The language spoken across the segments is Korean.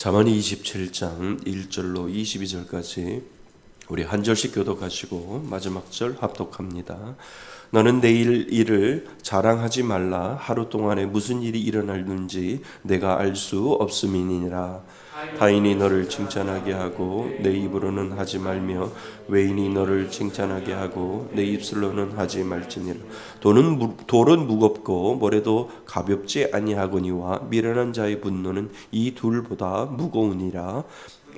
잠언이 27장 1절로 22절까지 우리 한 절씩 교독하시고 마지막 절 합독합니다. 너는 내일 일을 자랑하지 말라. 하루 동안에 무슨 일이 일어날는지 내가 알 수 없음이니라. 타인이 너를 칭찬하게 하고 내 입으로는 하지 말며 외인이 너를 칭찬하게 하고 내 입술로는 하지 말지니라. 돌은 무겁고 모래도 가볍지 아니하거니와 미련한 자의 분노는 이 둘보다 무거우니라.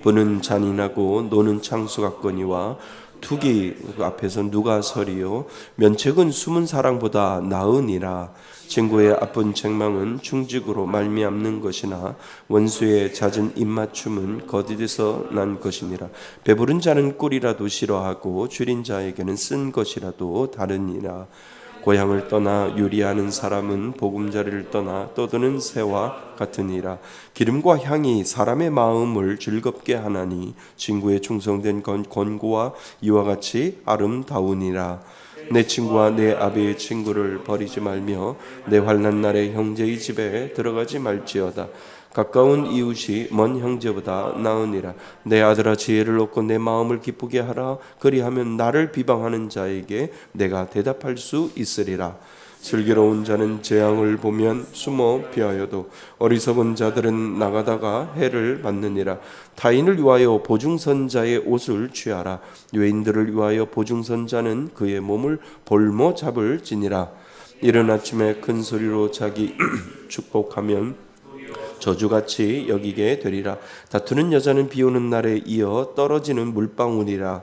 부는 잔인하고 노는 창수 같거니와 투기 앞에서 누가 서리요. 면책은 숨은 사랑보다 나으니라. 친구의 아픈 책망은 충직으로 말미암는 것이나 원수의 잦은 입맞춤은 거짓에서 난 것이니라. 배부른 자는 꿀이라도 싫어하고 줄인 자에게는 쓴 것이라도 다르니라. 고향을 떠나 유리하는 사람은 보금자리를 떠나 떠드는 새와 같으니라. 기름과 향이 사람의 마음을 즐겁게 하나니 친구의 충성된 권고와 이와 같이 아름다우니라. 내 친구와 내 아비의 친구를 버리지 말며 내 환난 날에 형제의 집에 들어가지 말지어다. 가까운 이웃이 먼 형제보다 나으니라. 내 아들아 지혜를 얻고 내 마음을 기쁘게 하라. 그리하면 나를 비방하는 자에게 내가 대답할 수 있으리라. 슬기로운 자는 재앙을 보면 숨어 피하여도 어리석은 자들은 나가다가 해를 받느니라. 타인을 위하여 보증선자의 옷을 취하라. 외인들을 위하여 보증선자는 그의 몸을 볼모 잡을지니라. 이른 아침에 큰 소리로 자기 축복하면 저주같이 여기게 되리라. 다투는 여자는 비오는 날에 이어 떨어지는 물방울이라.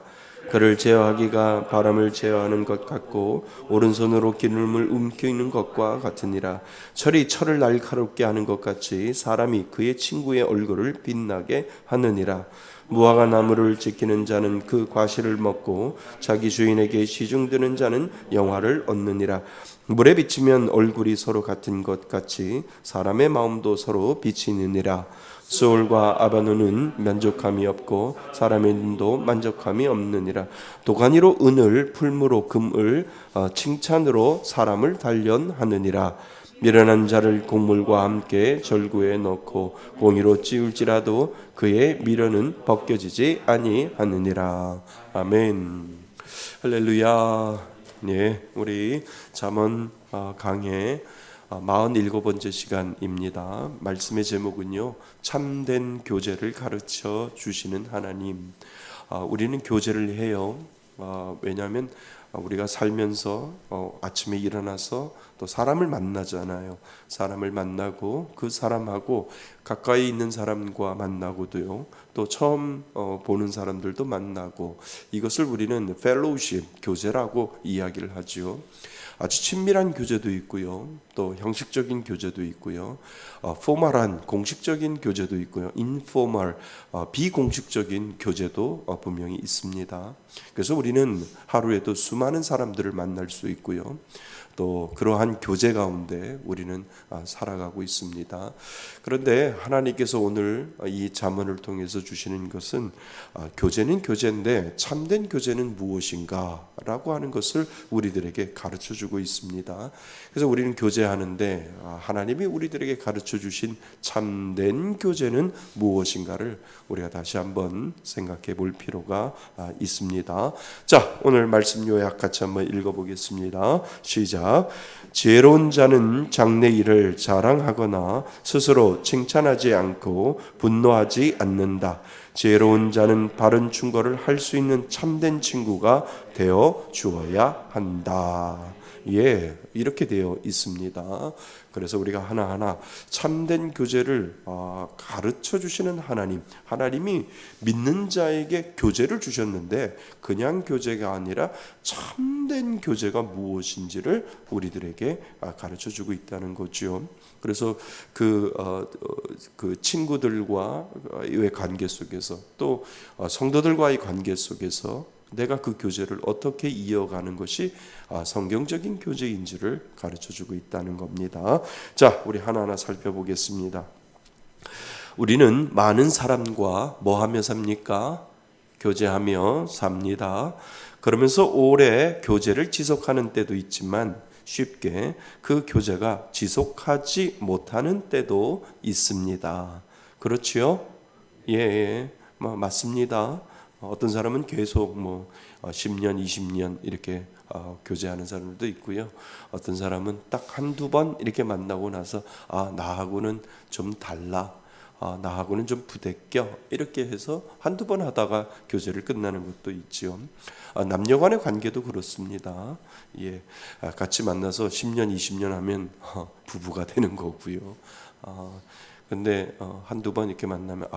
그를 제어하기가 바람을 제어하는 것 같고 오른손으로 기름을 움키는 것과 같으니라. 철이 철을 날카롭게 하는 것 같이 사람이 그의 친구의 얼굴을 빛나게 하느니라. 무화과 나무를 지키는 자는 그 과실을 먹고 자기 주인에게 시중드는 자는 영화를 얻느니라. 물에 비치면 얼굴이 서로 같은 것 같이 사람의 마음도 서로 비치느니라. 스올과 아바논은 만족함이 없고 사람의 눈도 만족함이 없느니라. 도가니로 은을 풀무로 금을 칭찬으로 사람을 단련하느니라. 미련한 자를 곡물과 함께 절구에 넣고 공의로 찌울지라도 그의 미련은 벗겨지지 아니하느니라. 아멘. 할렐루야. 네, 우리 잠언 강해 47번째 시간입니다. 말씀의 제목은요, 참된 교제를 가르쳐 주시는 하나님. 우리는 교제를 해요. 왜냐하면 우리가 살면서 아침에 일어나서 또 사람을 만나잖아요. 사람을 만나고 그 사람하고 가까이 있는 사람과 만나고도요. 또 처음 보는 사람들도 만나고, 이것을 우리는 펠로우십, 교제라고 이야기를 하죠. 아주 친밀한 교제도 있고요. 또 형식적인 교제도 있고요. 포멀한 공식적인 교제도 있고요. 인포멀, 비공식적인 교제도 분명히 있습니다. 그래서 우리는 하루에도 수많은 사람들을 만날 수 있고요. 또 그러한 교제 가운데 우리는 살아가고 있습니다. 그런데 하나님께서 오늘 이 잠언을 통해서 주시는 것은 교제는 교제인데 참된 교제는 무엇인가 라고 하는 것을 우리들에게 가르쳐 주고 있습니다. 그래서 우리는 교제하는데 하나님이 우리들에게 가르쳐 주신 참된 교제는 무엇인가를 우리가 다시 한번 생각해 볼 필요가 있습니다. 자, 오늘 말씀 요약 같이 한번 읽어보겠습니다. 시작. 지혜로운 자는 장래 일을 자랑하거나 스스로 칭찬하지 않고 분노하지 않는다. 지혜로운 자는 바른 충고를 할 수 있는 참된 친구가 되어 주어야 한다. 예, 이렇게 되어 있습니다. 그래서 우리가 하나하나 참된 교제를 가르쳐 주시는 하나님이 믿는 자에게 교제를 주셨는데 그냥 교제가 아니라 참된 교제가 무엇인지를 우리들에게 가르쳐 주고 있다는 거죠. 그래서 그 친구들과의 관계 속에서 또 성도들과의 관계 속에서 내가 그 교제를 어떻게 이어가는 것이 성경적인 교제인지를 가르쳐주고 있다는 겁니다. 자, 우리 하나하나 살펴보겠습니다. 우리는 많은 사람과 뭐하며 삽니까? 교제하며 삽니다. 그러면서 오래 교제를 지속하는 때도 있지만 쉽게 그 교제가 지속하지 못하는 때도 있습니다. 그렇지요? 예, 뭐 맞습니다. 어떤 사람은 계속 10년, 20년 이렇게 교제하는 사람들도 있고요. 어떤 사람은 딱 한두 번 이렇게 만나고 나서 나하고는 좀 달라. 나하고는 좀 부대껴. 이렇게 해서 한두 번 하다가 교제를 끝나는 것도 있지요. 남녀 간의 관계도 그렇습니다. 예, 같이 만나서 10년, 20년 하면 부부가 되는 거고요. 근데 한두 번 이렇게 만나면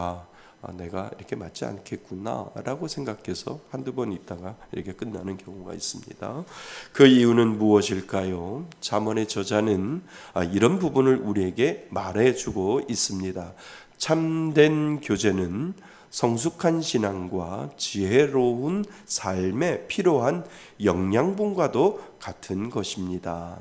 내가 이렇게 맞지 않겠구나라고 생각해서 한두 번 있다가 이렇게 끝나는 경우가 있습니다. 그 이유는 무엇일까요? 잠언의 저자는 이런 부분을 우리에게 말해주고 있습니다. 참된 교제는 성숙한 신앙과 지혜로운 삶에 필요한 영양분과도 같은 것입니다.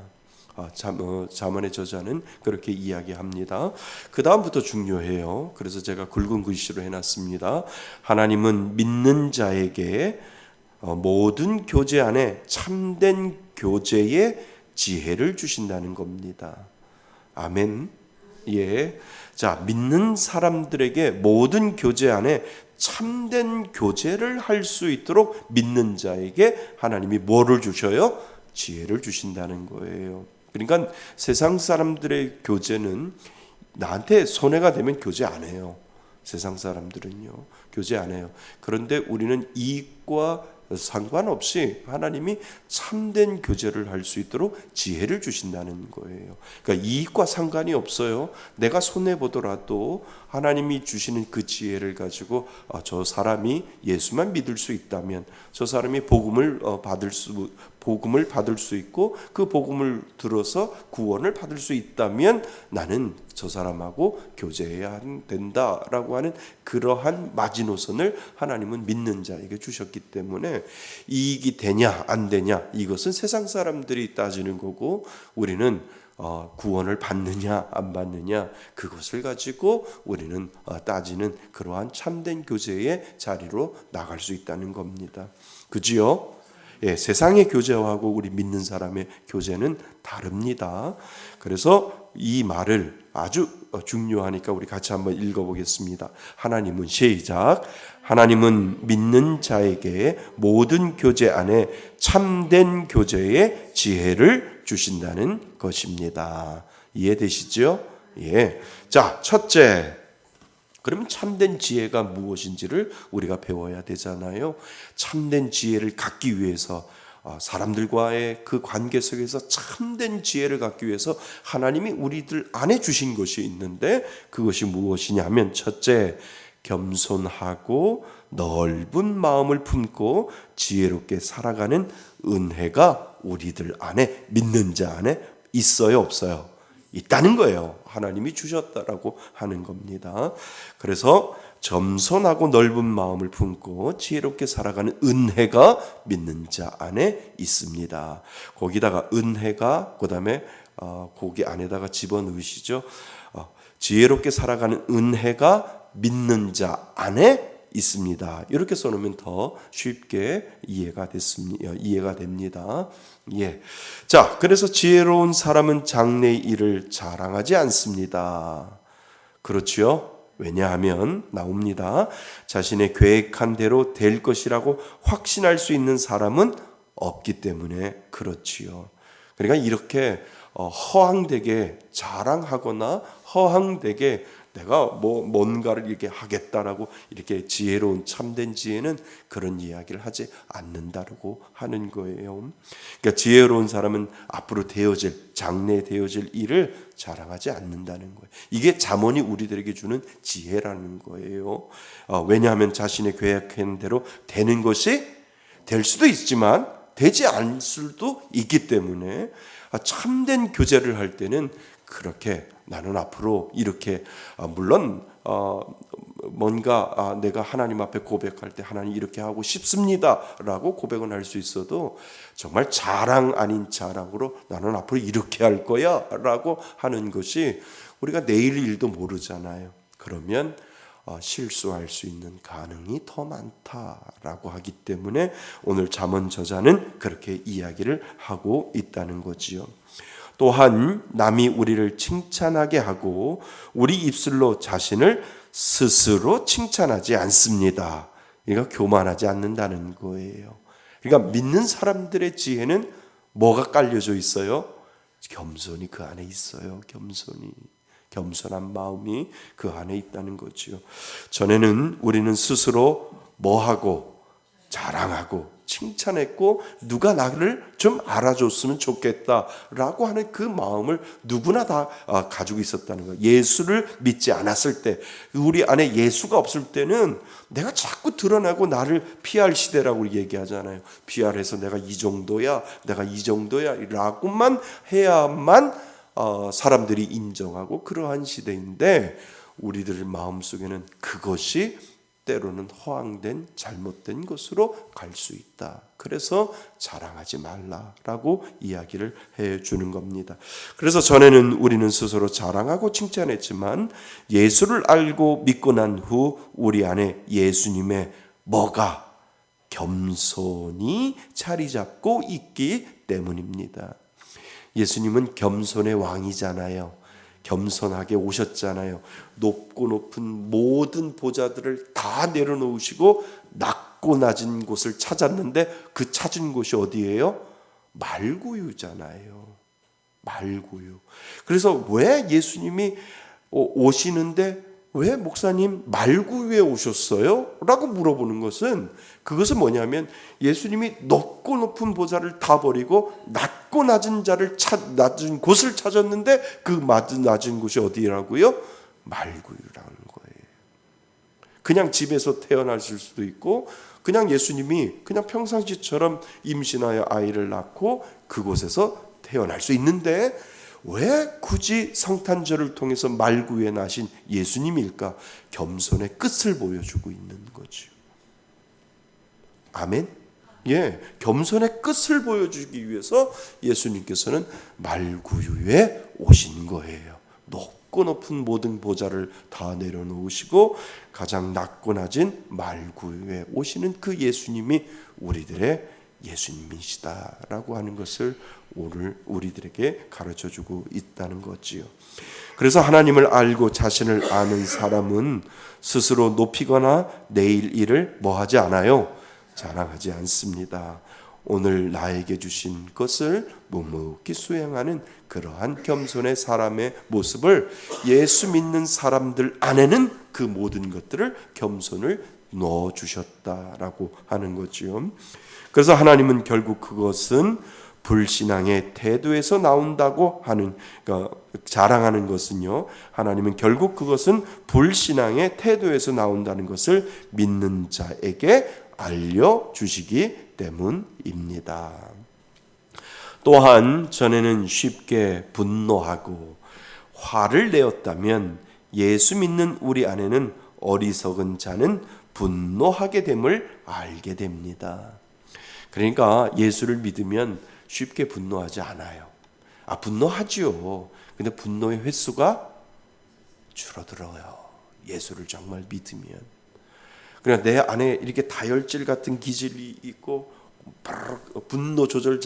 잠언의 저자는 그렇게 이야기합니다. 그 다음부터 중요해요. 그래서 제가 굵은 글씨로 해놨습니다. 하나님은 믿는 자에게 모든 교제 안에 참된 교제의 지혜를 주신다는 겁니다. 아멘. 예. 자, 믿는 사람들에게 모든 교제 안에 참된 교제를 할 수 있도록 믿는 자에게 하나님이 뭐를 주셔요? 지혜를 주신다는 거예요. 그러니까 세상 사람들의 교제는 나한테 손해가 되면 교제 안 해요. 세상 사람들은요, 교제 안 해요. 그런데 우리는 이익과 상관없이 하나님이 참된 교제를 할 수 있도록 지혜를 주신다는 거예요. 그러니까 이익과 상관이 없어요. 내가 손해 보더라도 하나님이 주시는 그 지혜를 가지고 저 사람이 예수만 믿을 수 있다면, 저 사람이 복음을 받을 수 있고 그 복음을 들어서 구원을 받을 수 있다면 나는 저 사람하고 교제해야 된다라고 하는 그러한 마지노선을 하나님은 믿는 자에게 주셨기 때문에 이익이 되냐 안 되냐 이것은 세상 사람들이 따지는 거고, 우리는 구원을 받느냐 안 받느냐 그것을 가지고 우리는 따지는 그러한 참된 교제의 자리로 나갈 수 있다는 겁니다. 그지요? 예, 세상의 교제하고 우리 믿는 사람의 교제는 다릅니다. 그래서 이 말을 아주 중요하니까 우리 같이 한번 읽어보겠습니다. 하나님은 시작. 하나님은 믿는 자에게 모든 교제 안에 참된 교제의 지혜를 주신다는 것입니다. 이해되시죠? 예. 자, 첫째. 그러면 참된 지혜가 무엇인지를 우리가 배워야 되잖아요. 참된 지혜를 갖기 위해서 사람들과의 그 관계 속에서 참된 지혜를 갖기 위해서 하나님이 우리들 안에 주신 것이 있는데 그것이 무엇이냐면, 첫째, 겸손하고 넓은 마음을 품고 지혜롭게 살아가는 은혜가 우리들 안에, 믿는 자 안에 있어요, 없어요? 있다는 거예요. 하나님이 주셨다라고 하는 겁니다. 그래서 겸손하고 넓은 마음을 품고 지혜롭게 살아가는 은혜가 믿는 자 안에 있습니다. 거기다가 은혜가 그다음에 거기 안에다가 집어넣으시죠. 지혜롭게 살아가는 은혜가 믿는 자 안에 있습니다. 이렇게 써놓으면 더 쉽게 이해가 됩니다. 예. 자, 그래서 지혜로운 사람은 장래의 일을 자랑하지 않습니다. 그렇죠? 왜냐하면 나옵니다. 자신의 계획한 대로 될 것이라고 확신할 수 있는 사람은 없기 때문에 그렇지요. 그러니까 이렇게 허황되게 자랑하거나 허황되게 내가 뭔가를 이렇게 하겠다라고 이렇게 지혜로운 참된 지혜는 그런 이야기를 하지 않는다라고 하는 거예요. 그러니까 지혜로운 사람은 앞으로 장래에 되어질 일을 자랑하지 않는다는 거예요. 이게 잠언이 우리들에게 주는 지혜라는 거예요. 왜냐하면 자신의 계획한 대로 되는 것이 될 수도 있지만 되지 않을 수도 있기 때문에 참된 교제를 할 때는 그렇게 나는 앞으로 이렇게 물론 뭔가 내가 하나님 앞에 고백할 때 하나님 이렇게 하고 싶습니다라고 고백은 할 수 있어도 정말 자랑 아닌 자랑으로 나는 앞으로 이렇게 할 거야라고 하는 것이 우리가 내일 일도 모르잖아요. 그러면 실수할 수 있는 가능이 더 많다라고 하기 때문에 오늘 잠언 저자는 그렇게 이야기를 하고 있다는 거지요. 또한 남이 우리를 칭찬하게 하고 우리 입술로 자신을 스스로 칭찬하지 않습니다. 그러니까 교만하지 않는다는 거예요. 그러니까 믿는 사람들의 지혜는 뭐가 깔려져 있어요? 겸손이 그 안에 있어요. 겸손한 마음이 그 안에 있다는 거죠. 전에는 우리는 스스로 뭐하고 자랑하고 칭찬했고 누가 나를 좀 알아줬으면 좋겠다라고 하는 그 마음을 누구나 다 가지고 있었다는 거예요. 예수를 믿지 않았을 때, 우리 안에 예수가 없을 때는 내가 자꾸 드러나고 나를 피할 시대라고 얘기하잖아요. PR해서 내가 이 정도야 라고만 해야만 사람들이 인정하고 그러한 시대인데, 우리들 마음속에는 그것이 때로는 허황된 잘못된 것으로 갈 수 있다. 그래서 자랑하지 말라라고 이야기를 해주는 겁니다. 그래서 전에는 우리는 스스로 자랑하고 칭찬했지만 예수를 알고 믿고 난 후 우리 안에 예수님의 뭐가 겸손이 자리 잡고 있기 때문입니다. 예수님은 겸손의 왕이잖아요. 겸손하게 오셨잖아요. 높고 높은 모든 보좌들을 다 내려놓으시고 낮고 낮은 곳을 찾았는데 그 찾은 곳이 어디예요? 말구유잖아요. 말구유. 그래서 왜 예수님이 오시는데 왜 목사님 말구유에 오셨어요? 라고 물어보는 것은, 그것은 뭐냐면 예수님이 높고 높은 보좌를 다 버리고 낮고 낮은 낮은 곳을 찾았는데 그 낮은 곳이 어디라고요? 말구유라는 거예요. 그냥 집에서 태어나실 수도 있고, 그냥 예수님이 그냥 평상시처럼 임신하여 아이를 낳고 그곳에서 태어날 수 있는데 왜 굳이 성탄절을 통해서 말구유에 나신 예수님일까? 겸손의 끝을 보여주고 있는 거죠. 아멘? 예, 겸손의 끝을 보여주기 위해서 예수님께서는 말구유에 오신 거예요. 높고 높은 모든 보좌를 다 내려놓으시고 가장 낮고 낮은 말구유에 오시는 그 예수님이 우리들의 예수님이시다라고 하는 것을 오늘 우리들에게 가르쳐주고 있다는 거지요. 그래서 하나님을 알고 자신을 아는 사람은 스스로 높이거나 내일 일을 뭐하지 않아요? 자랑하지 않습니다. 오늘 나에게 주신 것을 묵묵히 수행하는 그러한 겸손의 사람의 모습을 예수 믿는 사람들 안에는 그 모든 것들을 겸손을 넣어주셨다라고 하는 거지요. 그래서 하나님은 결국 그것은 불신앙의 태도에서 나온다고 하는, 그러니까 자랑하는 것은요, 하나님은 결국 그것은 불신앙의 태도에서 나온다는 것을 믿는 자에게 알려주시기 때문입니다. 또한 전에는 쉽게 분노하고 화를 내었다면 예수 믿는 우리 안에는 어리석은 자는 분노하게 됨을 알게 됩니다. 그러니까 예수를 믿으면 쉽게 분노하지 않아요. 분노하지요. 근데 분노의 횟수가 줄어들어요. 예수를 정말 믿으면. 그냥 내 안에 이렇게 다혈질 같은 기질이 있고 분노 조절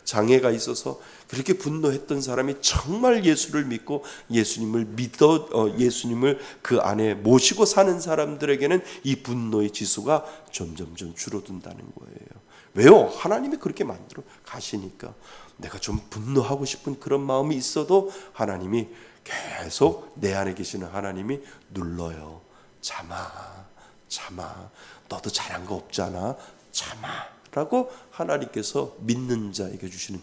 장애가 있어서 그렇게 분노했던 사람이 정말 예수를 믿고 예수님을 그 안에 모시고 사는 사람들에게는 이 분노의 지수가 점점점 줄어든다는 거예요. 왜요? 하나님이 그렇게 만들어 가시니까. 내가 좀 분노하고 싶은 그런 마음이 있어도 하나님이 계속 내 안에 계시는 하나님이 눌러요. 참아. 너도 잘한 거 없잖아. 참아라고 하나님께서 믿는 자에게 주시는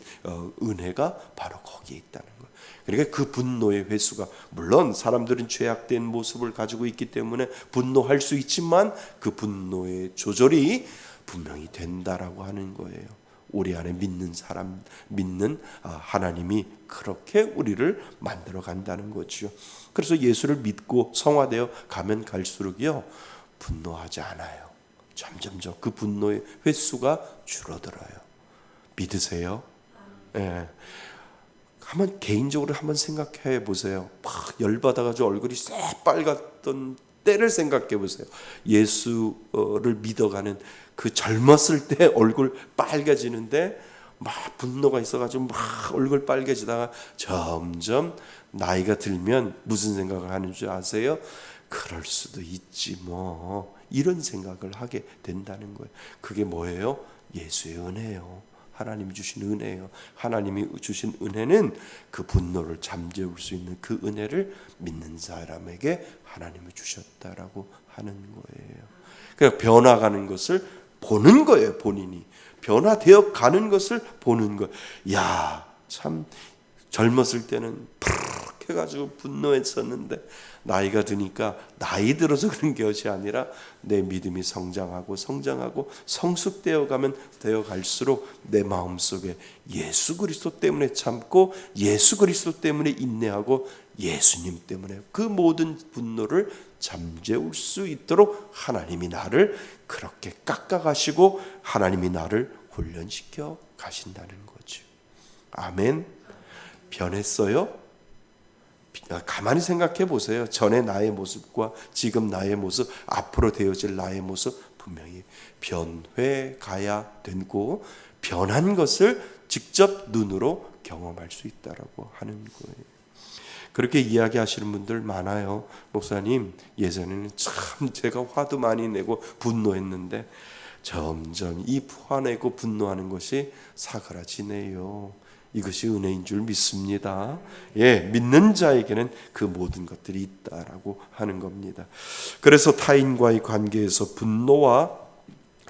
은혜가 바로 거기에 있다는 거예요. 그러니까 그 분노의 횟수가, 물론 사람들은 죄악된 모습을 가지고 있기 때문에 분노할 수 있지만 그 분노의 조절이 분명히 된다라고 하는 거예요. 우리 안에 믿는 사람, 믿는 하나님이 그렇게 우리를 만들어 간다는 거죠. 그래서 예수를 믿고 성화되어 가면 갈수록요, 분노하지 않아요. 점점점 그 분노의 횟수가 줄어들어요. 믿으세요? 예. 한번 개인적으로 한번 생각해 보세요. 막 열받아가지고 얼굴이 새빨갛던 때를 생각해 보세요. 예수를 믿어가는 그 젊었을 때 얼굴 빨개지는데 막 분노가 있어가지고 막 얼굴 빨개지다가 점점 나이가 들면 무슨 생각을 하는 줄 아세요? 그럴 수도 있지 뭐, 이런 생각을 하게 된다는 거예요. 그게 뭐예요? 예수의 은혜예요. 하나님이 주신 은혜예요. 하나님이 주신 은혜는 그 분노를 잠재울 수 있는 그 은혜를 믿는 사람에게 하나님이 주셨다라고 하는 거예요. 그러니까 변화가는 것을 보는 거예요. 본인이 변화되어 가는 것을 보는 거예요. 야, 참 젊었을 때는 푸르륵 해가지고 분노했었는데 나이가 드니까 나이 들어서 그런 것이 아니라 내 믿음이 성장하고 성숙되어 가면 되어 갈수록 내 마음속에 예수 그리스도 때문에 참고 예수 그리스도 때문에 인내하고 예수님 때문에 그 모든 분노를 잠재울 수 있도록 하나님이 나를 그렇게 깎아가시고 하나님이 나를 훈련시켜 가신다는 거죠. 아멘. 변했어요? 가만히 생각해 보세요. 전에 나의 모습과 지금 나의 모습, 앞으로 되어질 나의 모습 분명히 변해가야 되고 변한 것을 직접 눈으로 경험할 수 있다라고 하는 거예요. 그렇게 이야기하시는 분들 많아요. 목사님, 예전에는 참 제가 화도 많이 내고 분노했는데 점점 이 화내고 분노하는 것이 사그라지네요. 이것이 은혜인 줄 믿습니다. 예, 믿는 자에게는 그 모든 것들이 있다라고 하는 겁니다. 그래서 타인과의 관계에서 분노와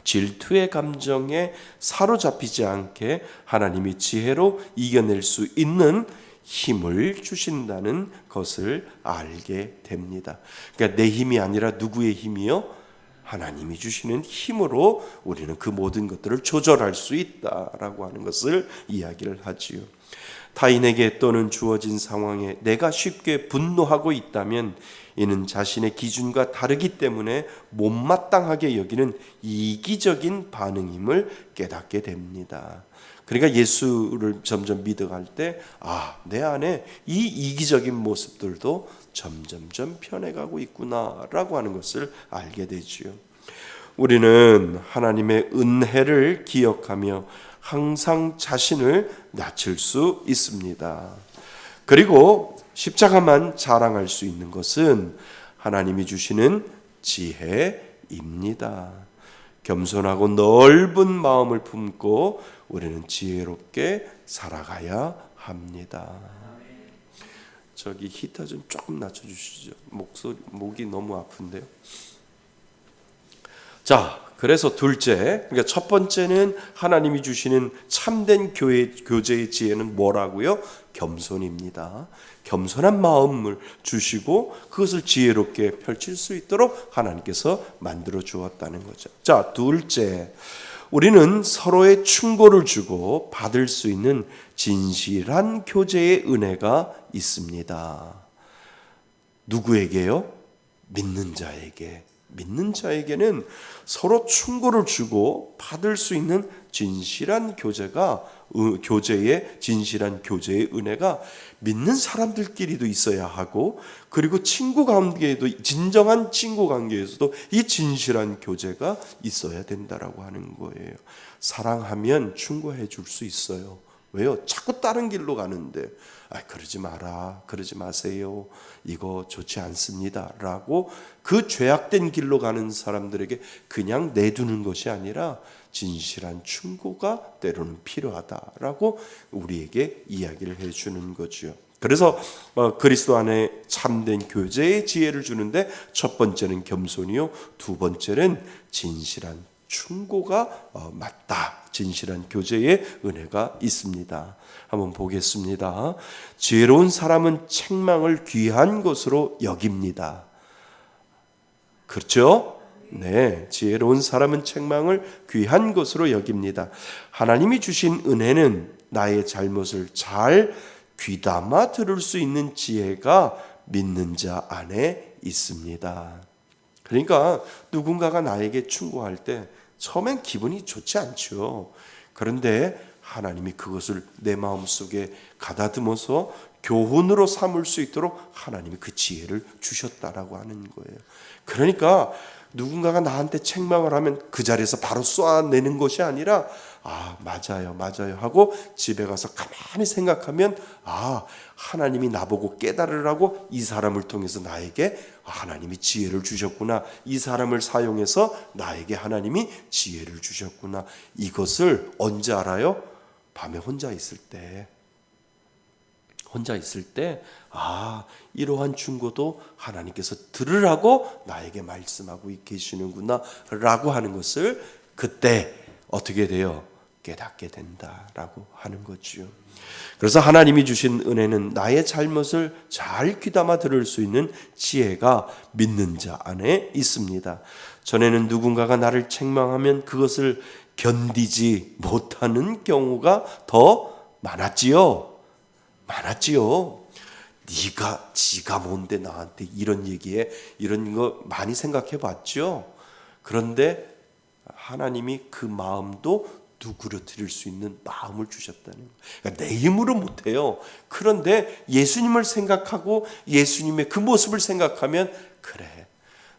질투의 감정에 사로잡히지 않게 하나님이 지혜로 이겨낼 수 있는 힘을 주신다는 것을 알게 됩니다. 그러니까 내 힘이 아니라 누구의 힘이요? 하나님이 주시는 힘으로 우리는 그 모든 것들을 조절할 수 있다라고 하는 것을 이야기를 하지요. 타인에게 또는 주어진 상황에 내가 쉽게 분노하고 있다면 이는 자신의 기준과 다르기 때문에 못마땅하게 여기는 이기적인 반응임을 깨닫게 됩니다. 그러니까 예수를 점점 믿어갈 때 내 안에 이 이기적인 모습들도 점점점 변해가고 있구나라고 하는 것을 알게 되지요. 우리는 하나님의 은혜를 기억하며 항상 자신을 낮출 수 있습니다. 그리고 십자가만 자랑할 수 있는 것은 하나님이 주시는 지혜입니다. 겸손하고 넓은 마음을 품고 우리는 지혜롭게 살아가야 합니다. 저기 히터 좀 조금 낮춰주시죠. 목이 너무 아픈데요. 자, 그래서 둘째, 그러니까 첫 번째는 하나님이 주시는 참된 교제의 지혜는 뭐라고요? 겸손입니다. 겸손한 마음을 주시고 그것을 지혜롭게 펼칠 수 있도록 하나님께서 만들어 주었다는 거죠. 자, 둘째, 우리는 서로의 충고를 주고 받을 수 있는 진실한 교제의 은혜가 있습니다. 누구에게요? 믿는 자에게. 믿는 자에게는 서로 충고를 주고 받을 수 있는 진실한 진실한 교제의 은혜가 믿는 사람들끼리도 있어야 하고, 그리고 친구 관계에도, 진정한 친구 관계에서도 이 진실한 교제가 있어야 된다라고 하는 거예요. 사랑하면 충고해 줄 수 있어요. 왜요? 자꾸 다른 길로 가는데 그러지 마라, 그러지 마세요, 이거 좋지 않습니다 라고 그 죄악된 길로 가는 사람들에게 그냥 내두는 것이 아니라 진실한 충고가 때로는 필요하다라고 우리에게 이야기를 해주는 거죠. 그래서 그리스도 안에 참된 교제의 지혜를 주는데 첫 번째는 겸손이요, 두 번째는 진실한 충고가 맞다. 진실한 교제의 은혜가 있습니다. 한번 보겠습니다. 지혜로운 사람은 책망을 귀한 것으로 여깁니다. 그렇죠? 네, 지혜로운 사람은 책망을 귀한 것으로 여깁니다. 하나님이 주신 은혜는 나의 잘못을 잘 귀담아 들을 수 있는 지혜가 믿는 자 안에 있습니다. 그러니까 누군가가 나에게 충고할 때 처음엔 기분이 좋지 않죠. 그런데 하나님이 그것을 내 마음속에 가다듬어서 교훈으로 삼을 수 있도록 하나님이 그 지혜를 주셨다라고 하는 거예요. 그러니까 누군가가 나한테 책망을 하면 그 자리에서 바로 쏘아내는 것이 아니라 맞아요 하고 집에 가서 가만히 생각하면 하나님이 나보고 깨달으라고 이 사람을 통해서 나에게 하나님이 지혜를 주셨구나. 이 사람을 사용해서 나에게 하나님이 지혜를 주셨구나. 이것을 언제 알아요? 밤에 혼자 있을 때 이러한 충고도 하나님께서 들으라고 나에게 말씀하고 계시는구나 라고 하는 것을 그때 어떻게 돼요? 깨닫게 된다라고 하는 거죠. 그래서 하나님이 주신 은혜는 나의 잘못을 잘 귀담아 들을 수 있는 지혜가 믿는 자 안에 있습니다. 전에는 누군가가 나를 책망하면 그것을 견디지 못하는 경우가 더 많았지요. 지가 뭔데 나한테 이런 얘기해, 이런 거 많이 생각해 봤죠. 그런데 하나님이 그 마음도 누그러뜨릴 수 있는 마음을 주셨다는 거예요. 그러니까 내 힘으로 못해요. 그런데 예수님을 생각하고 예수님의 그 모습을 생각하면 그래,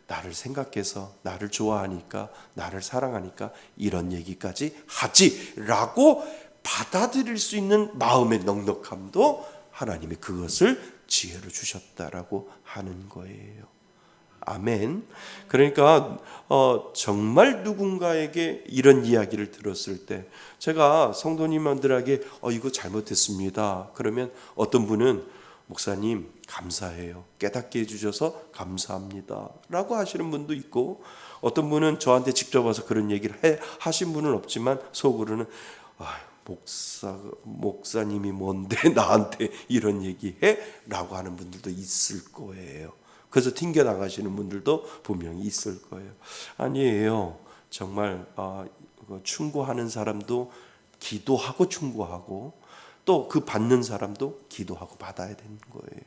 나를 생각해서 나를 좋아하니까 나를 사랑하니까 이런 얘기까지 하지라고 받아들일 수 있는 마음의 넉넉함도 하나님이 그것을 지혜로 주셨다라고 하는 거예요. 아멘. 그러니까 정말 누군가에게 이런 이야기를 들었을 때 제가 성도님들에게 이거 잘못했습니다. 그러면 어떤 분은 목사님 감사해요. 깨닫게 해주셔서 감사합니다. 라고 하시는 분도 있고 어떤 분은 저한테 직접 와서 그런 얘기를 하신 분은 없지만 속으로는 목사님이 뭔데 나한테 이런 얘기해? 라고 하는 분들도 있을 거예요. 그래서 튕겨 나가시는 분들도 분명히 있을 거예요. 아니에요. 정말 충고하는 사람도 기도하고 충고하고 또 그 받는 사람도 기도하고 받아야 되는 거예요.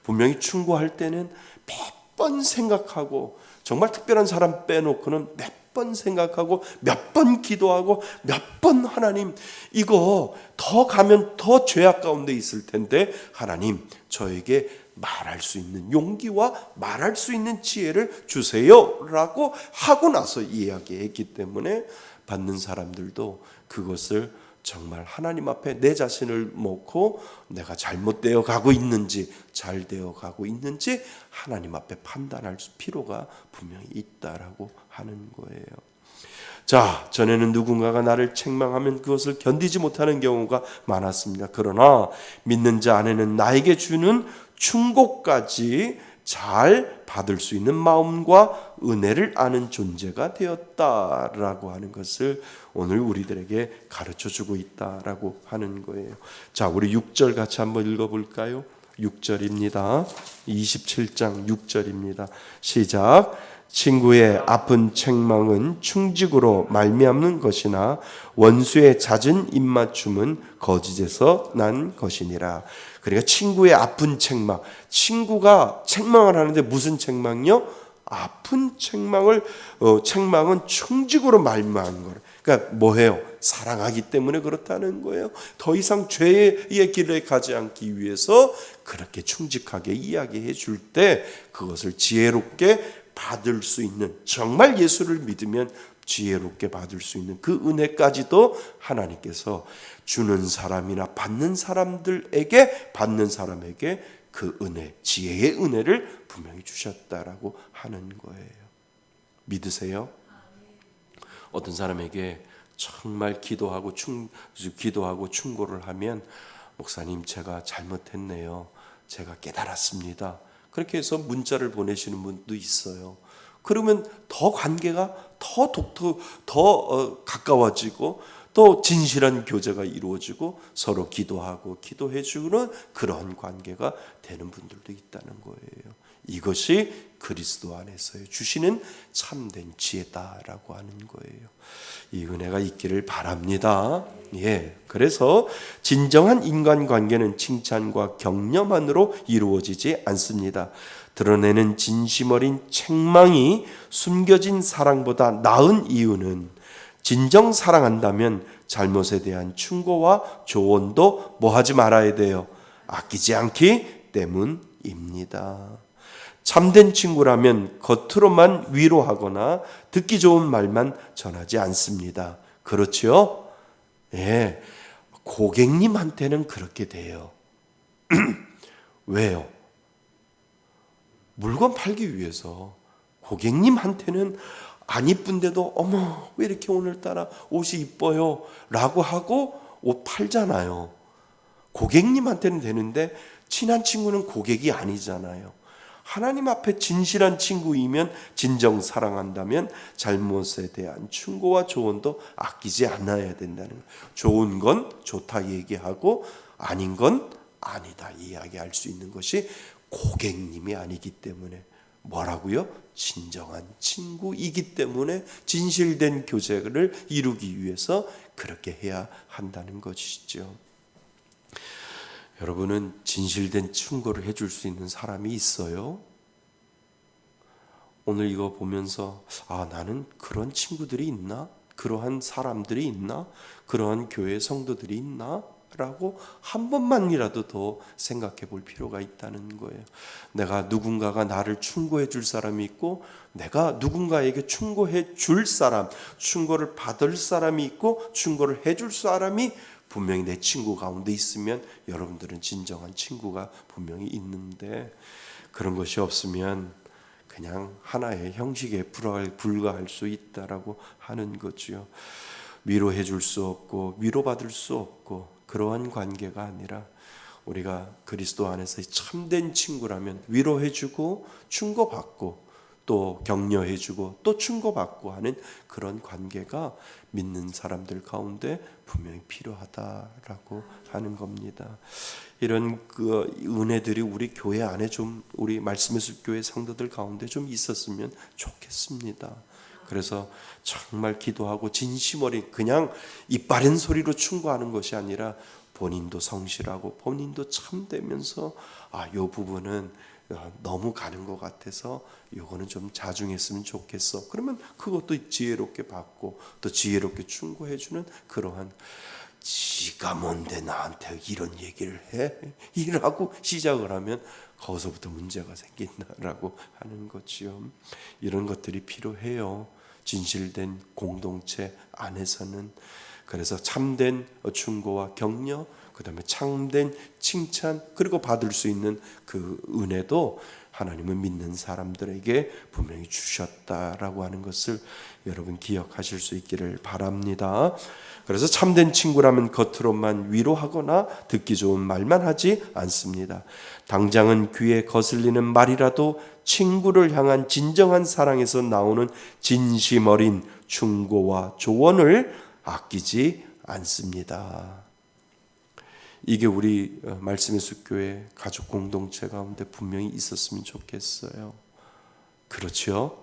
분명히 충고할 때는 몇 번 생각하고 정말 특별한 사람 빼놓고는 몇 번 생각하고 몇 번 기도하고 몇 번 하나님 이거 더 가면 더 죄악 가운데 있을 텐데 하나님 저에게 말할 수 있는 용기와 말할 수 있는 지혜를 주세요 라고 하고 나서 이야기했기 때문에 받는 사람들도 그것을 정말 하나님 앞에 내 자신을 놓고 내가 잘못되어 가고 있는지 잘 되어 가고 있는지 하나님 앞에 판단할 필요가 분명히 있다라고 하는 거예요. 자, 전에는 누군가가 나를 책망하면 그것을 견디지 못하는 경우가 많았습니다. 그러나 믿는 자 안에는 나에게 주는 충고까지 잘 받을 수 있는 마음과 은혜를 아는 존재가 되었다라고 하는 것을 오늘 우리들에게 가르쳐주고 있다라고 하는 거예요. 자, 우리 6절 같이 한번 읽어볼까요? 6절입니다. 27장 6절입니다. 시작. 친구의 아픈 책망은 충직으로 말미암는 것이나 원수의 잦은 입맞춤은 거짓에서 난 것이니라. 그러니까 친구의 아픈 책망, 친구가 책망을 하는데 무슨 책망이요? 아픈 책망은 충직으로 말미암는 거예요. 그러니까 뭐해요? 사랑하기 때문에 그렇다는 거예요. 더 이상 죄의 길에 가지 않기 위해서 그렇게 충직하게 이야기해 줄 때 그것을 지혜롭게 받을 수 있는, 정말 예수를 믿으면 지혜롭게 받을 수 있는 그 은혜까지도 하나님께서 주는 사람이나 받는 사람에게 그 은혜, 지혜의 은혜를 분명히 주셨다라고 하는 거예요. 믿으세요? 어떤 사람에게 정말 기도하고 충고를 하면 목사님 제가 잘못했네요. 제가 깨달았습니다. 그렇게 해서 문자를 보내시는 분도 있어요. 그러면 더 관계가 더 가까워지고 또 진실한 교제가 이루어지고 서로 기도하고 기도해주는 그런 관계가 되는 분들도 있다는 거예요. 이것이 그리스도 안에서 주시는 참된 지혜다라고 하는 거예요. 이 은혜가 있기를 바랍니다. 그래서 진정한 인간관계는 칭찬과 격려만으로 이루어지지 않습니다. 드러내는 진심 어린 책망이 숨겨진 사랑보다 나은 이유는 진정 사랑한다면 잘못에 대한 충고와 조언도 뭐하지 말아야 돼요? 아끼지 않기 때문입니다. 참된 친구라면 겉으로만 위로하거나 듣기 좋은 말만 전하지 않습니다. 그렇죠? 예, 고객님한테는 그렇게 돼요. 왜요? 물건 팔기 위해서 고객님한테는 안 이쁜데도 어머 왜 이렇게 오늘따라 옷이 이뻐요 라고 하고 옷 팔잖아요. 고객님한테는 되는데 친한 친구는 고객이 아니잖아요. 하나님 앞에 진실한 친구이면 진정 사랑한다면 잘못에 대한 충고와 조언도 아끼지 않아야 된다는 거예요. 좋은 건 좋다 얘기하고 아닌 건 아니다 이야기할 수 있는 것이 고객님이 아니기 때문에 뭐라고요? 진정한 친구이기 때문에 진실된 교제를 이루기 위해서 그렇게 해야 한다는 것이죠. 여러분은 진실된 충고를 해줄 수 있는 사람이 있어요? 오늘 이거 보면서 나는 그런 친구들이 있나? 그러한 사람들이 있나? 그러한 교회 성도들이 있나? 라고 한 번만이라도 더 생각해 볼 필요가 있다는 거예요. 내가 누군가가 나를 충고해 줄 사람이 있고 내가 누군가에게 충고해 줄 사람, 충고를 받을 사람이 있고 충고를 해 줄 사람이 분명히 내 친구 가운데 있으면 여러분들은 진정한 친구가 분명히 있는데 그런 것이 없으면 그냥 하나의 형식에 불과할 수 있다라고 하는 거죠. 위로해 줄 수 없고 위로받을 수 없고 그러한 관계가 아니라 우리가 그리스도 안에서 참된 친구라면 위로해 주고 충고받고 또 격려해 주고 또 충고받고 하는 그런 관계가 믿는 사람들 가운데 분명히 필요하다라고 하는 겁니다. 이런 그 은혜들이 우리 교회 안에 좀 우리 말씀의 숲 교회 성도들 가운데 좀 있었으면 좋겠습니다. 그래서 정말 기도하고 진심 어린 그냥 입 바른 소리로 충고하는 것이 아니라 본인도 성실하고 본인도 참되면서 요 부분은 너무 가는 것 같아서 요거는 좀 자중했으면 좋겠어. 그러면 그것도 지혜롭게 받고 또 지혜롭게 충고해 주는 그러한 지가 뭔데 나한테 이런 얘기를 해? 이라고 시작을 하면 거기서부터 문제가 생긴다라고 하는 거지요. 이런 것들이 필요해요. 진실된 공동체 안에서는. 그래서 참된 충고와 격려, 그 다음에 참된 칭찬, 그리고 받을 수 있는 그 은혜도 하나님은 믿는 사람들에게 분명히 주셨다라고 하는 것을 여러분 기억하실 수 있기를 바랍니다. 그래서 참된 친구라면 겉으로만 위로하거나 듣기 좋은 말만 하지 않습니다. 당장은 귀에 거슬리는 말이라도 친구를 향한 진정한 사랑에서 나오는 진심 어린 충고와 조언을 아끼지 않습니다. 이게 우리 말씀의 숲교회 가족 공동체 가운데 분명히 있었으면 좋겠어요. 그렇죠?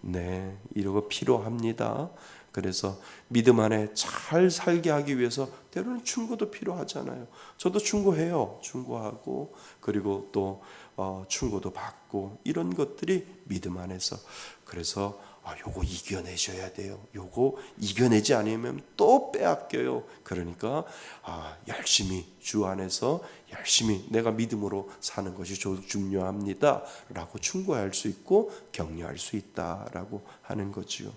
네, 이러고 필요합니다. 그래서 믿음 안에 잘 살게 하기 위해서 때로는 충고도 필요하잖아요. 저도 충고해요. 충고하고 그리고 또 충고도 받고 이런 것들이 믿음 안에서. 그래서 요거 이겨내셔야 돼요. 요거 이겨내지 않으면 또 빼앗겨요. 그러니까 열심히 주 안에서 열심히 내가 믿음으로 사는 것이 중요합니다 라고 충고할 수 있고 격려할 수 있다라고 하는 거지요.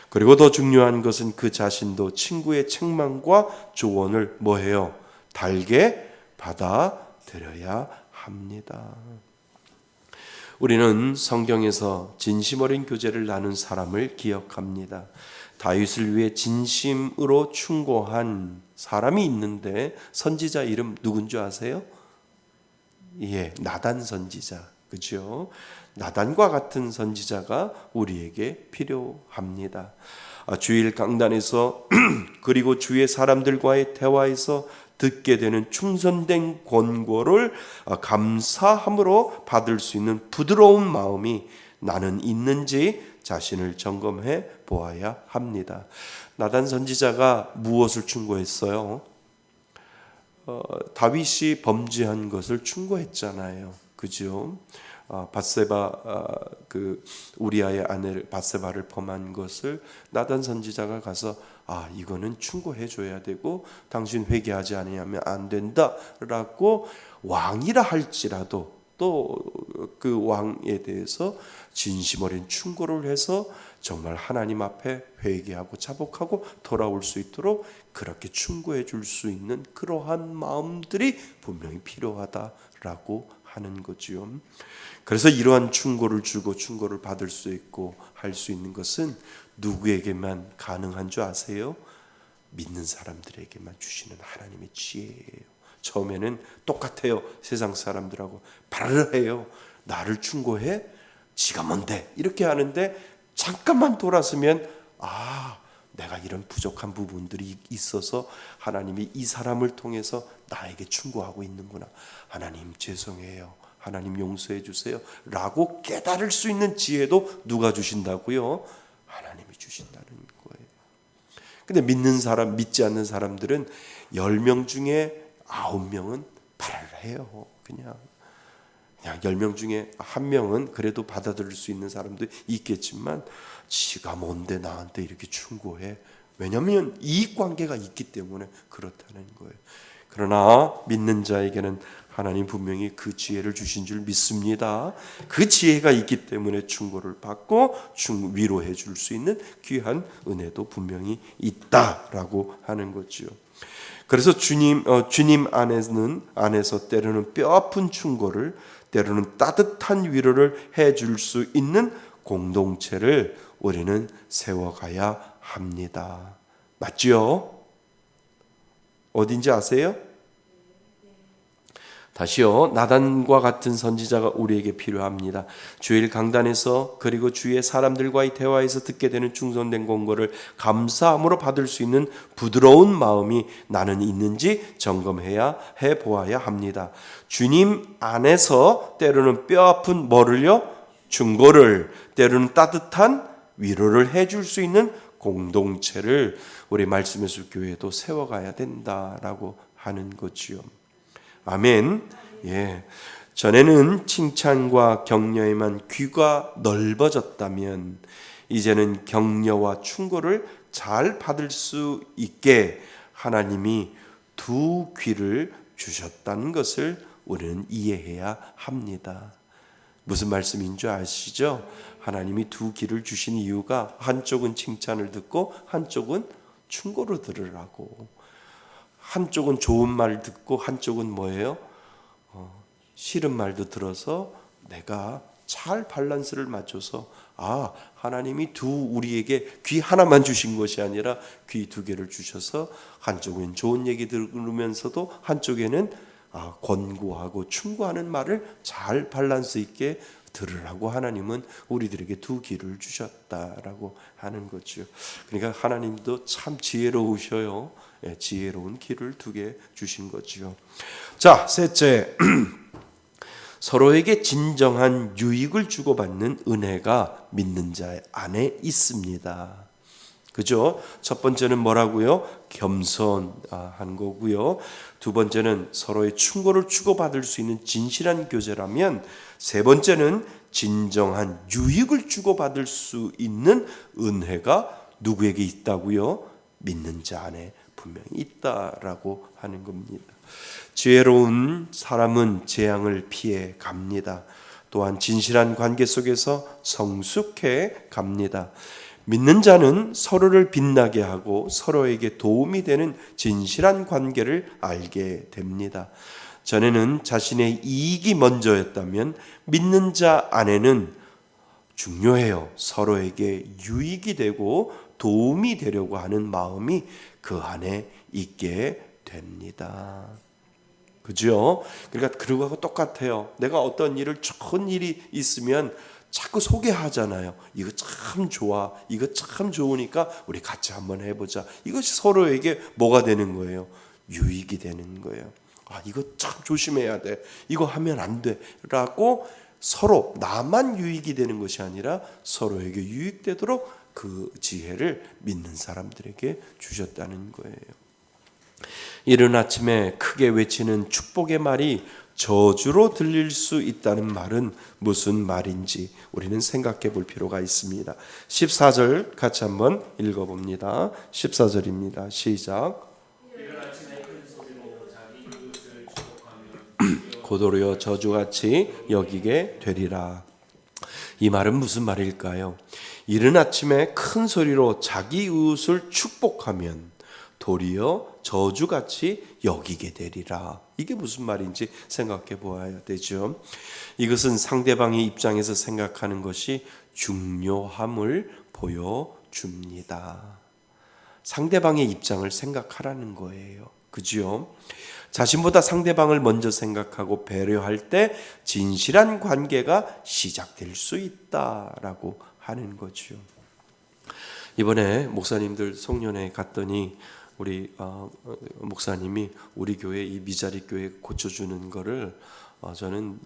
그리고 더 중요한 것은 그 자신도 친구의 책망과 조언을 뭐해요? 달게 받아들여야 합니다. 우리는 성경에서 진심 어린 교제를 나눈 사람을 기억합니다. 다윗을 위해 진심으로 충고한 사람이 있는데 선지자 이름 누군지 아세요? 예, 나단 선지자. 그죠? 나단과 같은 선지자가 우리에게 필요합니다. 주일 강단에서 그리고 주의 사람들과의 대화에서 듣게 되는 충성된 권고를 감사함으로 받을 수 있는 부드러운 마음이 나는 있는지 자신을 점검해 보아야 합니다. 나단 선지자가 무엇을 충고했어요? 다윗이 범죄한 것을 충고했잖아요. 그죠? 밧세바 그 우리아의 아내를 밧세바를 범한 것을 나단 선지자가 가서 이거는 충고해 줘야 되고 당신 회개하지 않으면 안 된다라고 왕이라 할지라도 또 그 왕에 대해서 진심 어린 충고를 해서 정말 하나님 앞에 회개하고 자복하고 돌아올 수 있도록 그렇게 충고해 줄 수 있는 그러한 마음들이 분명히 필요하다라고 하는 거지요. 그래서 이러한 충고를 주고 충고를 받을 수 있고 할 수 있는 것은 누구에게만 가능한 줄 아세요? 믿는 사람들에게만 주시는 하나님의 지혜예요. 처음에는 똑같아요. 세상 사람들하고 바르해요. 나를 충고해? 지가 뭔데? 이렇게 하는데 잠깐만 돌아서면 내가 이런 부족한 부분들이 있어서 하나님이 이 사람을 통해서 나에게 충고하고 있는구나. 하나님 죄송해요. 하나님 용서해 주세요. 라고 깨달을 수 있는 지혜도 누가 주신다고요? 하나님이 주신다는 거예요. 근데 믿는 사람, 믿지 않는 사람들은 10명 중에 9명은 발해요. 그냥 10명 중에 1명은 그래도 받아들일 수 있는 사람도 있겠지만 지가 뭔데 나한테 이렇게 충고해? 왜냐하면 이익관계가 있기 때문에 그렇다는 거예요. 그러나 믿는 자에게는 하나님 분명히 그 지혜를 주신 줄 믿습니다. 그 지혜가 있기 때문에 충고를 받고 위로해 줄 수 있는 귀한 은혜도 분명히 있다라고 하는 거죠. 그래서 주님 안에서 때로는 뼈아픈 충고를, 때로는 따뜻한 위로를 해줄 수 있는 공동체를 우리는 세워가야 합니다. 맞지요? 어딘지 아세요? 다시요. 나단과 같은 선지자가 우리에게 필요합니다. 주일 강단에서 그리고 주위의 사람들과의 대화에서 듣게 되는 충성된 공고를 감사함으로 받을 수 있는 부드러운 마음이 나는 있는지 점검해야 해보아야 합니다. 주님 안에서 때로는 뼈아픈 뭐를요? 충고를, 때로는 따뜻한 위로를 해줄 수 있는 공동체를 우리 말씀의 숲 교회도 세워가야 된다라고 하는 거지요. 아멘. 예. 전에는 칭찬과 격려에만 귀가 넓어졌다면 이제는 격려와 충고를 잘 받을 수 있게 하나님이 두 귀를 주셨다는 것을 우리는 이해해야 합니다. 무슨 말씀인 줄 아시죠? 하나님이 두 귀를 주신 이유가 한쪽은 칭찬을 듣고 한쪽은 충고를 들으라고. 한쪽은 좋은 말 듣고 한쪽은 뭐예요? 싫은 말도 들어서 내가 잘 밸런스를 맞춰서 하나님이 우리에게 귀 하나만 주신 것이 아니라 귀 두 개를 주셔서 한쪽은 좋은 얘기 들으면서도 한쪽에는 권고하고 충고하는 말을 잘 밸런스 있게 들으라고 하나님은 우리들에게 두 귀를 주셨다라고 하는 거죠. 그러니까 하나님도 참 지혜로우셔요. 지혜로운 귀를 두 개 주신 거죠. 자, 셋째. 서로에게 진정한 유익을 주고받는 은혜가 믿는 자 안에 있습니다. 그죠? 첫 번째는 뭐라고요? 겸손한 거고요. 두 번째는 서로의 충고를 주고받을 수 있는 진실한 교제라면, 세 번째는 진정한 유익을 주고받을 수 있는 은혜가 누구에게 있다고요? 믿는 자 안에 분명히 있다라고 하는 겁니다. 지혜로운 사람은 재앙을 피해 갑니다. 또한 진실한 관계 속에서 성숙해 갑니다. 믿는 자는 서로를 빛나게 하고 서로에게 도움이 되는 진실한 관계를 알게 됩니다. 전에는 자신의 이익이 먼저였다면 믿는 자 안에는 중요해요. 서로에게 유익이 되고 도움이 되려고 하는 마음이 그 안에 있게 됩니다. 그죠? 그러니까 그거하고 똑같아요. 내가 어떤 일을 좋은 일이 있으면 자꾸 소개하잖아요. 이거 참 좋아. 이거 참 좋으니까 우리 같이 한번 해보자. 이것이 서로에게 뭐가 되는 거예요? 유익이 되는 거예요. 이거 참 조심해야 돼. 이거 하면 안 돼. 라고 서로 나만 유익이 되는 것이 아니라 서로에게 유익되도록 그 지혜를 믿는 사람들에게 주셨다는 거예요. 이른 아침에 크게 외치는 축복의 말이 저주로 들릴 수 있다는 말은 무슨 말인지 우리는 생각해 볼 필요가 있습니다. 14절 같이 한번 읽어봅니다. 14절입니다. 시작. 도리어 저주같이 여기게 되리라. 이 말은 무슨 말일까요? 이른 아침에 큰 소리로 자기 이웃을 축복하면 도리어 저주같이 여기게 되리라. 이게 무슨 말인지 생각해 보아야 되죠. 이것은 상대방의 입장에서 생각하는 것이 중요함을 보여줍니다. 상대방의 입장을 생각하라는 거예요. 그죠? 자신보다 상대방을 먼저 생각하고 배려할 때 진실한 관계가 시작될 수 있다라고 하는 거죠. 이번에 목사님들 송년회 갔더니 우리 목사님이 우리 교회 이 미자리 교회 고쳐주는 거를 저는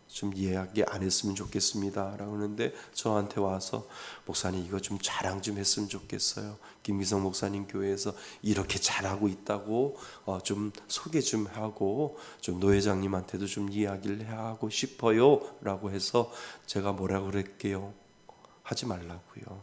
좀 이야기 안 했으면 좋겠습니다 라고 하는데 저한테 와서 목사님 이거 좀 자랑 좀 했으면 좋겠어요. 김기성 목사님 교회에서 이렇게 잘하고 있다고 좀 소개 좀 하고 좀 노 회장님한테도 좀 이야기를 하고 싶어요 라고 해서 제가 뭐라고 그랬게요? 하지 말라고요.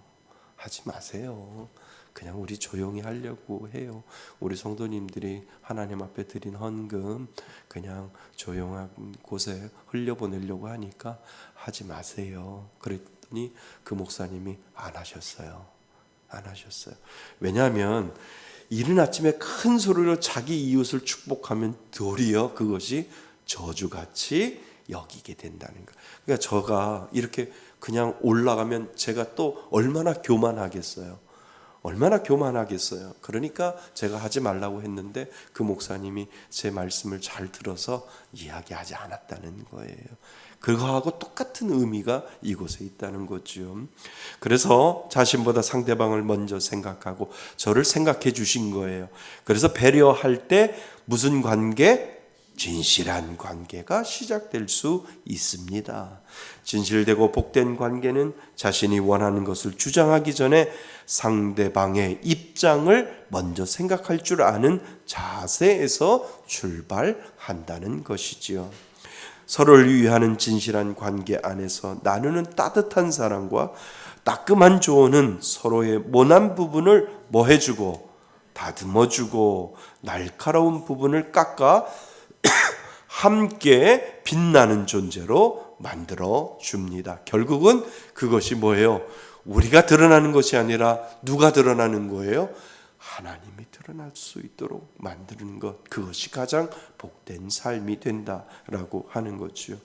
하지 마세요. 그냥 우리 조용히 하려고 해요. 우리 성도님들이 하나님 앞에 드린 헌금 그냥 조용한 곳에 흘려보내려고 하니까 하지 마세요. 그랬더니 그 목사님이 안 하셨어요. 안 하셨어요. 왜냐하면 이른 아침에 큰 소리로 자기 이웃을 축복하면 도리어 그것이 저주같이 여기게 된다는 거예요. 그러니까 저가 이렇게 그냥 올라가면 제가 또 얼마나 교만하겠어요. 얼마나 교만하겠어요. 그러니까 제가 하지 말라고 했는데 그 목사님이 제 말씀을 잘 들어서 이야기하지 않았다는 거예요. 그거하고 똑같은 의미가 이곳에 있다는 거죠. 그래서 자신보다 상대방을 먼저 생각하고 저를 생각해 주신 거예요. 그래서 배려할 때 무슨 관계? 진실한 관계가 시작될 수 있습니다. 진실되고 복된 관계는 자신이 원하는 것을 주장하기 전에 상대방의 입장을 먼저 생각할 줄 아는 자세에서 출발한다는 것이지요. 서로를 위하는 진실한 관계 안에서 나누는 따뜻한 사랑과 따끔한 조언은 서로의 모난 부분을 뭐 해주고 다듬어주고 날카로운 부분을 깎아 함께 빛나는 존재로 만들어 줍니다. 결국은 그것이 뭐예요? 우리가 드러나는 것이 아니라 누가 드러나는 거예요? 하나님이 드러날 수 있도록 만드는 것, 그것이 가장 복된 삶이 된다라고 하는 거죠.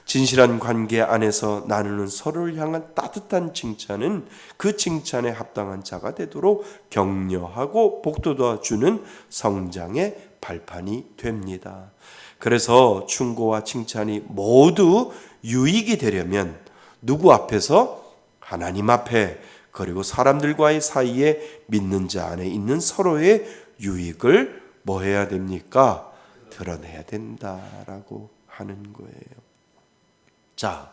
진실한 관계 안에서 나누는 서로를 향한 따뜻한 칭찬은 그 칭찬에 합당한 자가 되도록 격려하고 복돋아 주는 성장의 발판이 됩니다. 그래서 충고와 칭찬이 모두 유익이 되려면 누구 앞에서? 하나님 앞에, 그리고 사람들과의 사이에 믿는 자 안에 있는 서로의 유익을 뭐 해야 됩니까? 드러내야 된다라고 하는 거예요. 자,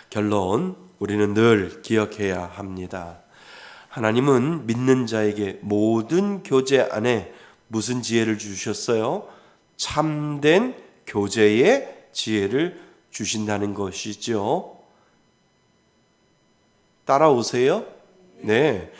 결론, 우리는 늘 기억해야 합니다. 하나님은 믿는 자에게 모든 교제 안에 무슨 지혜를 주셨어요? 참된 교제의 지혜를 주신다는 것이죠. 따라오세요. 네.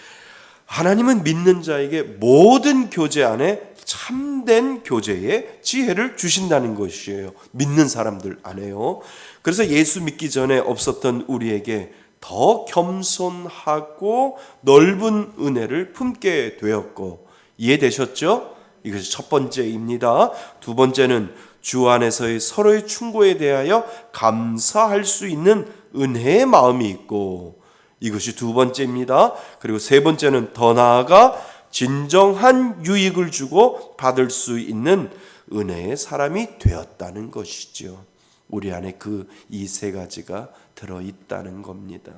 하나님은 믿는 자에게 모든 교제 안에 참된 교제의 지혜를 주신다는 것이에요. 믿는 사람들 안에요. 그래서 예수 믿기 전에 없었던 우리에게 더 겸손하고 넓은 은혜를 품게 되었고, 이해되셨죠? 이것이 첫 번째입니다. 두 번째는 주 안에서의 서로의 충고에 대하여 감사할 수 있는 은혜의 마음이 있고, 이것이 두 번째입니다. 그리고 세 번째는 더 나아가 진정한 유익을 주고 받을 수 있는 은혜의 사람이 되었다는 것이죠. 우리 안에 그 이 세 가지가 들어있다는 겁니다.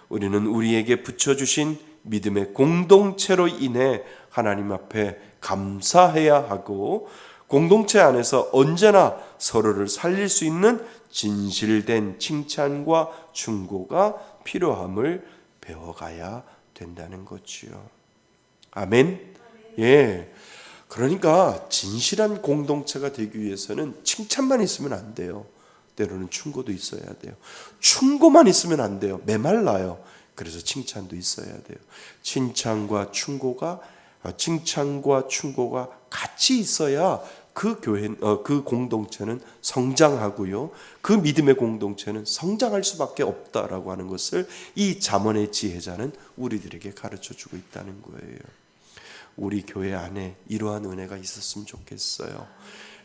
우리는 우리에게 붙여주신 믿음의 공동체로 인해 하나님 앞에 감사해야 하고, 공동체 안에서 언제나 서로를 살릴 수 있는 진실된 칭찬과 충고가 필요함을 배워가야 된다는 거지요. 아멘. 예. 그러니까 진실한 공동체가 되기 위해서는 칭찬만 있으면 안 돼요. 때로는 충고도 있어야 돼요. 충고만 있으면 안 돼요. 메말라요. 그래서 칭찬도 있어야 돼요. 칭찬과 충고가 같이 있어야 그 교회, 그 공동체는 성장하고요. 그 믿음의 공동체는 성장할 수밖에 없다라고 하는 것을 이 잠언의 지혜자는 우리들에게 가르쳐주고 있다는 거예요. 우리 교회 안에 이러한 은혜가 있었으면 좋겠어요.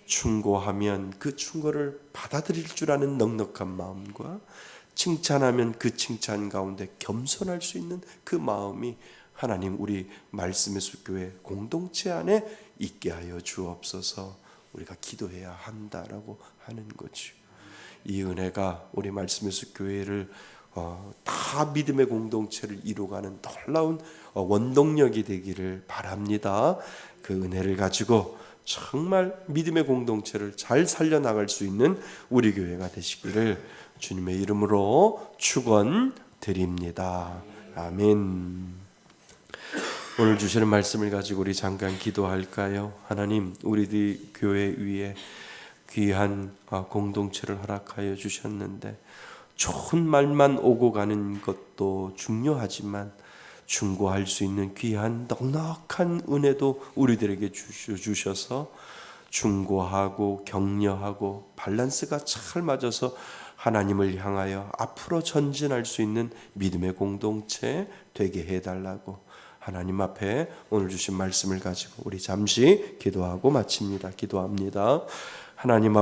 충고하면 그 충고를 받아들일 줄 아는 넉넉한 마음과 칭찬하면 그 칭찬 가운데 겸손할 수 있는 그 마음이 하나님 우리 말씀의 숲교회 공동체 안에 있게 하여 주옵소서. 우리가 기도해야 한다라고 하는 거죠. 이 은혜가 우리 말씀의 숲교회를 다 믿음의 공동체를 이루어가는 놀라운 원동력이 되기를 바랍니다. 그 은혜를 가지고 정말 믿음의 공동체를 잘 살려나갈 수 있는 우리 교회가 되시기를 주님의 이름으로 축원드립니다. 아멘. 오늘 주시는 말씀을 가지고 우리 잠깐 기도할까요? 하나님, 우리 교회 위에 귀한 공동체를 허락하여 주셨는데 좋은 말만 오고 가는 것도 중요하지만 충고할 수 있는 귀한 넉넉한 은혜도 우리들에게 주셔서 충고하고 격려하고 밸런스가 잘 맞아서 하나님을 향하여 앞으로 전진할 수 있는 믿음의 공동체 되게 해달라고 하나님 앞에 오늘 주신 말씀을 가지고 우리 잠시 기도하고 마칩니다. 기도합니다. 하나님 앞